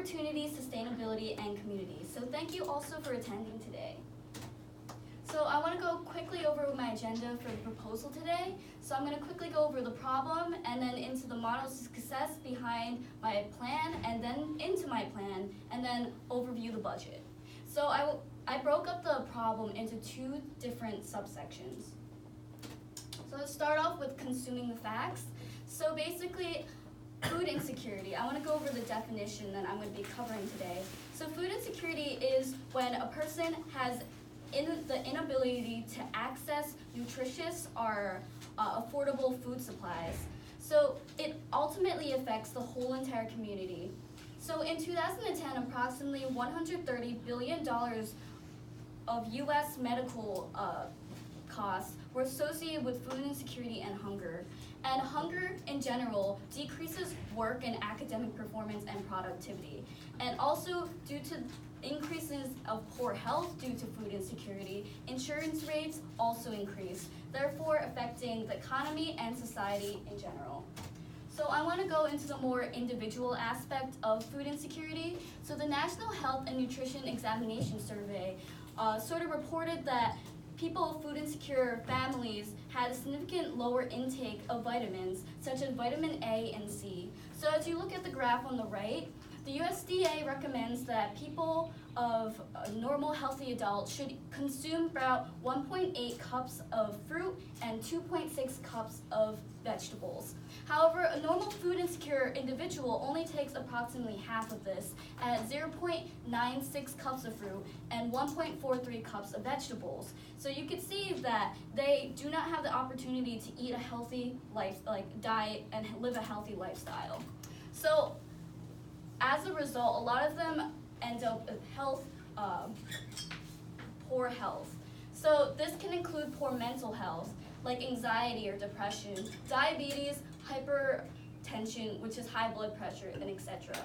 opportunity, sustainability, and community. So thank you also for attending today. So I want to go quickly over my agenda for the proposal today. So I'm going to quickly go over the problem and then into the models of success behind my plan and then into my plan and then overview the budget. So I broke up the problem into two different subsections. So let's start off with consuming the facts. So basically, food insecurity. I want to go over the definition that I'm going to be covering today. So food insecurity is when a person has the inability to access nutritious or affordable food supplies. So it ultimately affects the whole entire community. So in 2010, approximately $130 billion of U.S. medical costs were associated with food insecurity and hunger. And hunger in general decreases work and academic performance and productivity. And also due to increases of poor health due to food insecurity, insurance rates also increase, therefore affecting the economy and society in general. So I want to go into the more individual aspect of food insecurity. So the National Health and Nutrition Examination Survey sort of reported that people of food insecure families had a significant lower intake of vitamins, such as vitamin A and C. So as you look at the graph on the right, the USDA recommends that people of normal healthy adults should consume about 1.8 cups of fruit and 2.6 cups of vegetables. However, a normal food insecure individual only takes approximately half of this at 0.96 cups of fruit and 1.43 cups of vegetables. So you can see that they do not have the opportunity to eat a healthy diet and live a healthy lifestyle. So as a result, a lot of them end up with poor health. So this can include poor mental health, like anxiety or depression, diabetes, hypertension, which is high blood pressure, and etc.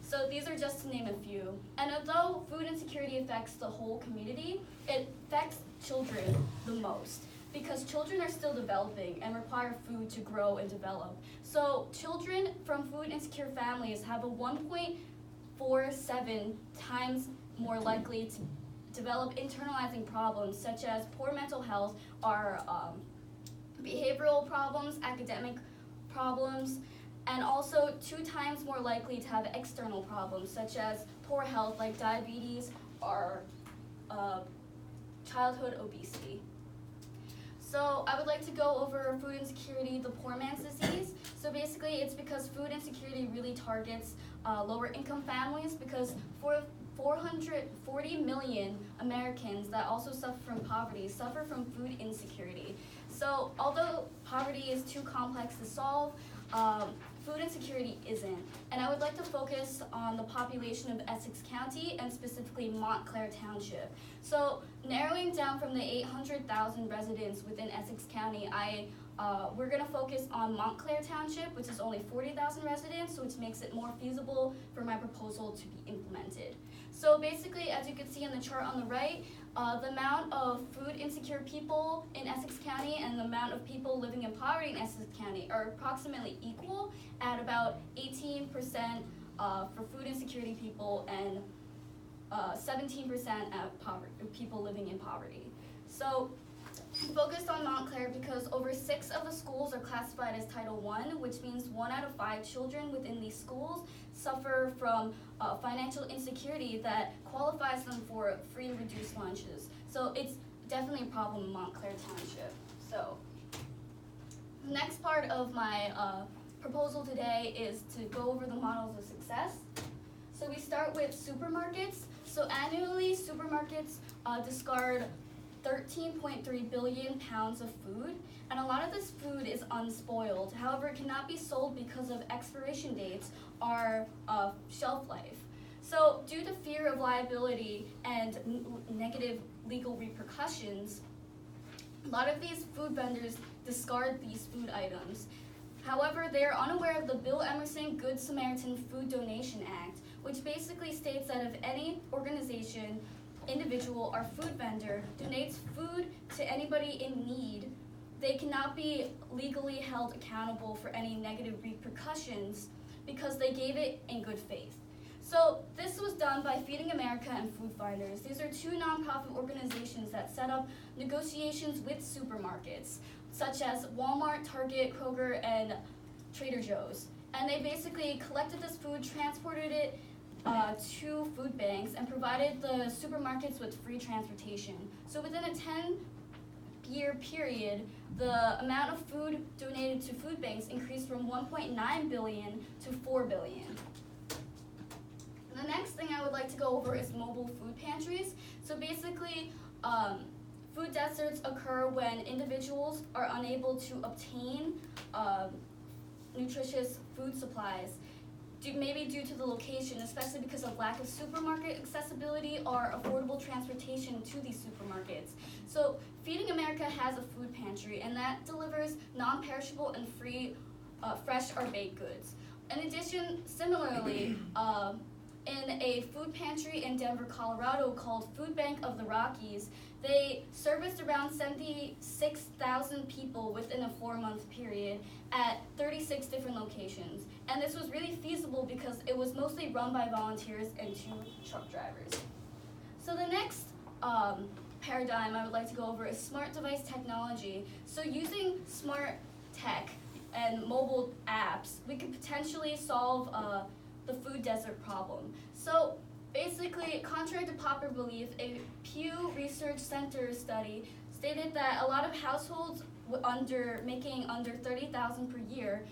So these are just to name a few. And although food insecurity affects the whole community, it affects children the most, because children are still developing and require food to grow and develop. So children from food insecure families have a 1.47 times more likely to develop internalizing problems such as poor mental health or behavioral problems, academic problems, and also 2 times more likely to have external problems such as poor health like diabetes or childhood obesity. So I would like to go over food insecurity, the poor man's disease. So basically it's because food insecurity really targets lower income families, because for 440 million Americans that also suffer from poverty suffer from food insecurity. So although poverty is too complex to solve, food insecurity isn't. And I would like to focus on the population of Essex County and specifically Montclair Township. So narrowing down from the 800,000 residents within Essex County, we're going to focus on Montclair Township, which is only 40,000 residents, which makes it more feasible for my proposal to be implemented. So basically, as you can see in the chart on the right, the amount of food insecure people in Essex County and the amount of people living in poverty in Essex County are approximately equal at about 18% for food insecurity people and 17% at people living in poverty. So focused on Montclair because over 6 of the schools are classified as Title I, which means 1 out of 5 children within these schools suffer from financial insecurity that qualifies them for free and reduced lunches. So it's definitely a problem in Montclair Township. So the next part of my proposal today is to go over the models of success. So we start with supermarkets. So annually, supermarkets discard 13.3 billion pounds of food, and a lot of this food is unspoiled. However, it cannot be sold because of expiration dates or shelf life. So due to fear of liability and negative legal repercussions, a lot of these food vendors discard these food items. However, they are unaware of the Bill Emerson Good Samaritan Food Donation Act, which basically states that if any organization, individual, or food vendor donates food to anybody in need, they cannot be legally held accountable for any negative repercussions because they gave it in good faith. So run by Feeding America and Food Finders. These are two nonprofit organizations that set up negotiations with supermarkets, such as Walmart, Target, Kroger, and Trader Joe's. And they basically collected this food, transported it to food banks, and provided the supermarkets with free transportation. So within a 10-year period, the amount of food donated to food banks increased from 1.9 billion to 4 billion. The next thing I would like to go over is mobile food pantries. So basically, food deserts occur when individuals are unable to obtain nutritious food supplies, maybe due to the location, especially because of lack of supermarket accessibility or affordable transportation to these supermarkets. So Feeding America has a food pantry, and that delivers non-perishable and free fresh or baked goods. In addition, similarly, in a food pantry in Denver, Colorado called Food Bank of the Rockies, they serviced around 76,000 people within a 4-month period at 36 different locations. And this was really feasible because it was mostly run by volunteers and 2 truck drivers. So the next paradigm I would like to go over is smart device technology. So using smart tech and mobile apps, we could potentially solve the food desert problem. So basically, contrary to popular belief, a Pew Research Center study stated that a lot of households making under $30,000 per year,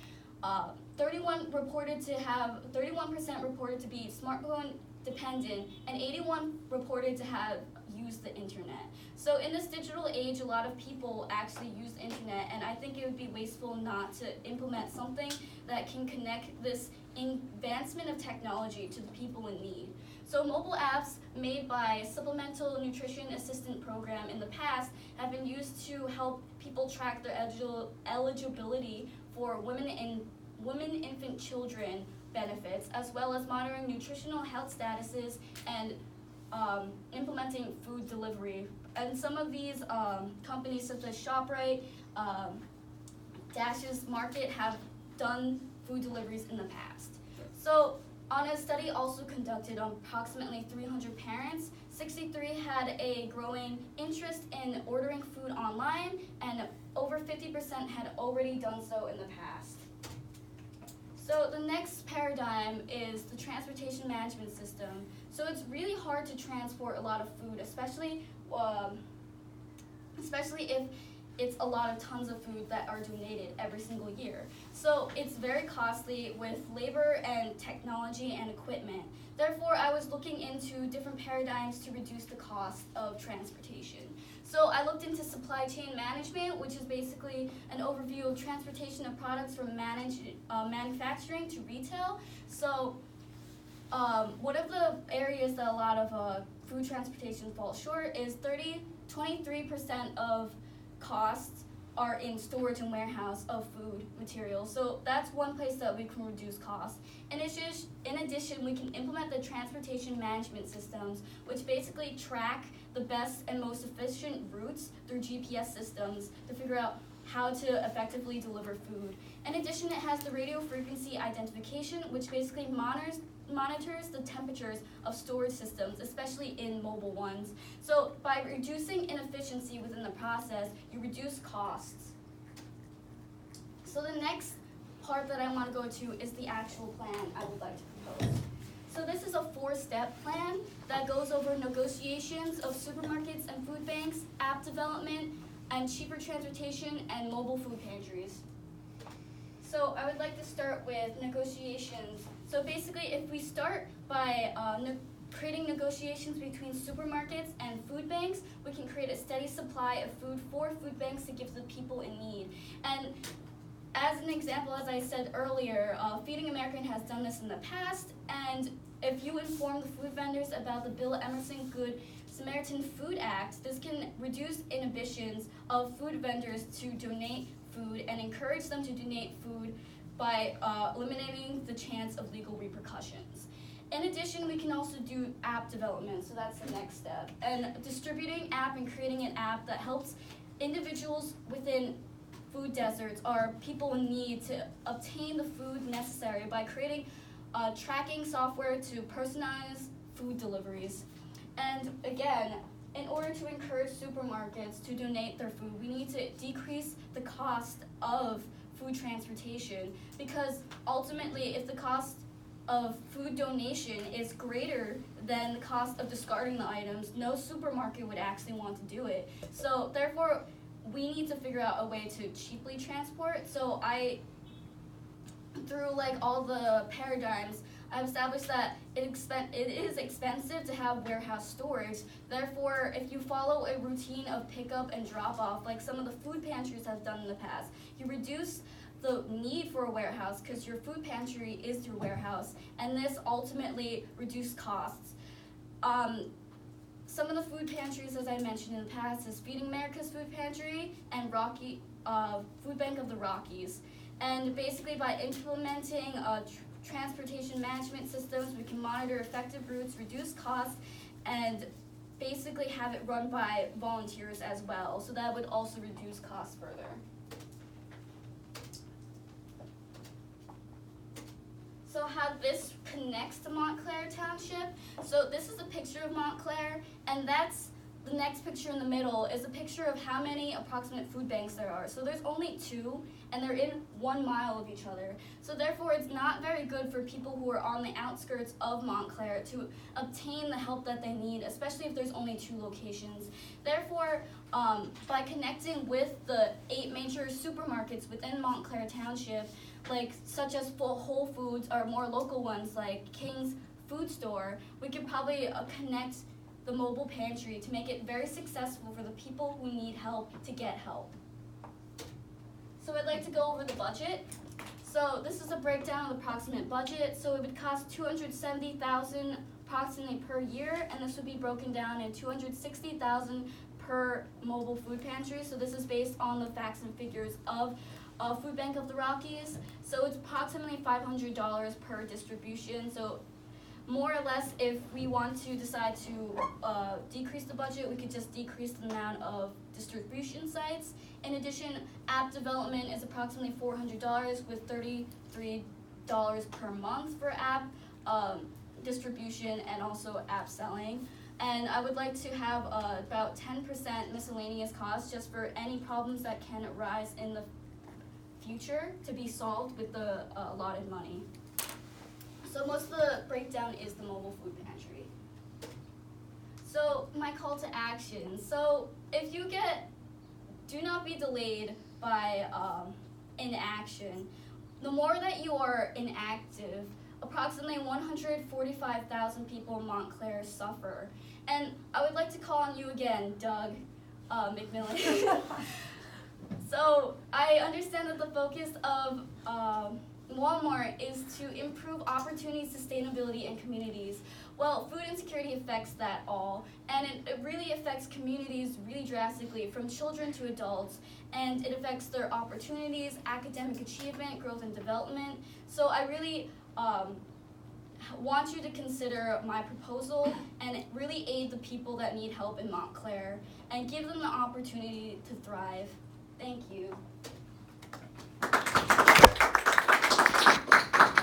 31% reported to be smartphone dependent, and 81% reported to have used the internet. So in this digital age, a lot of people actually use the internet, and I think it would be wasteful not to implement something that can connect this advancement of technology to the people in need. So mobile apps made by Supplemental Nutrition Assistance Program in the past have been used to help people track their eligibility for women, infant, children benefits, as well as monitoring nutritional health statuses and implementing food delivery. And some of these companies such as ShopRite, Dash's Market have done food deliveries in the past. So on a study also conducted on approximately 300 parents, 63 had a growing interest in ordering food online, and over 50% had already done so in the past. So the next paradigm is the transportation management system. So it's really hard to transport a lot of food, especially if it's a lot of tons of food that are donated every single year. So it's very costly with labor and technology and equipment. Therefore, I was looking into different paradigms to reduce the cost of transportation. So I looked into supply chain management, which is basically an overview of transportation of products from manufacturing to retail. So one of the areas that a lot of food transportation falls short is 23% of costs are in storage and warehouse of food materials. So that's one place that we can reduce costs. In addition, we can implement the transportation management systems, which basically track the best and most efficient routes through GPS systems to figure out how to effectively deliver food. In addition, it has the radio frequency identification, which basically monitors the temperatures of storage systems, especially in mobile ones. So by reducing inefficiency within the process, you reduce costs. So the next part that I want to go to is the actual plan I would like to propose. So this is a 4-step plan that goes over negotiations of supermarkets and food banks, app development, and cheaper transportation, and mobile food pantries. So I would like to start with negotiations. So basically, if we start by creating negotiations between supermarkets and food banks, we can create a steady supply of food for food banks to give to the people in need. And as an example, as I said earlier, Feeding America has done this in the past, and if you inform the food vendors about the Bill Emerson Good Samaritan Food Act, this can reduce inhibitions of food vendors to donate food and encourage them to donate food by eliminating the chance of legal repercussions. In addition, we can also do app development, so that's the next step. And distributing app and creating an app that helps individuals within food deserts or people in need to obtain the food necessary by creating tracking software to personalize food deliveries. And again, in order to encourage supermarkets to donate their food, we need to decrease the cost of food transportation, because ultimately if the cost of food donation is greater than the cost of discarding the items, no supermarket would actually want to do it. So therefore, we need to figure out a way to cheaply transport. So through like all the paradigms, I've established that it is expensive to have warehouse storage. Therefore, if you follow a routine of pickup and drop off, like some of the food pantries have done in the past, you reduce the need for a warehouse because your food pantry is your warehouse, and this ultimately reduces costs. Some of the food pantries, as I mentioned in the past, is Feeding America's Food Pantry and Food Bank of the Rockies. And basically by implementing transportation management systems, we can monitor effective routes, reduce costs, and basically have it run by volunteers as well. So that would also reduce costs further. So how this connects to Montclair Township. So this is a picture of Montclair, and that's the next picture in the middle is a picture of how many approximate food banks there are. So there's only 2, and they're in 1 mile of each other. So therefore, it's not very good for people who are on the outskirts of Montclair to obtain the help that they need, especially if there's only 2 locations. Therefore, by connecting with the 8 major supermarkets within Montclair Township, like such as Whole Foods or more local ones like King's Food Store, we could probably connect the mobile pantry to make it very successful for the people who need help to get help. So I'd like to go over the budget. So this is a breakdown of the approximate budget. So it would cost $270,000 approximately per year, and this would be broken down in $260,000 per mobile food pantry. So this is based on the facts and figures of Food Bank of the Rockies. So it's approximately $500 per distribution. So more or less, if we want to decide to decrease the budget, we could just decrease the amount of distribution sites. In addition, app development is approximately $400 with $33 per month for app distribution and also app selling. And I would like to have about 10% miscellaneous costs just for any problems that can arise in the future to be solved with the allotted money. So most of the breakdown is the mobile food pantry. So my call to action. So if you do not be delayed by inaction. The more that you are inactive, approximately 145,000 people in Montclair suffer. And I would like to call on you again, Doug McMillan. So I understand that the focus of Walmart is to improve opportunity, sustainability, and communities. Well, food insecurity affects that all, and it really affects communities really drastically, from children to adults, and it affects their opportunities, academic achievement, growth and development. So I really want you to consider my proposal and really aid the people that need help in Montclair and give them the opportunity to thrive. Thank you.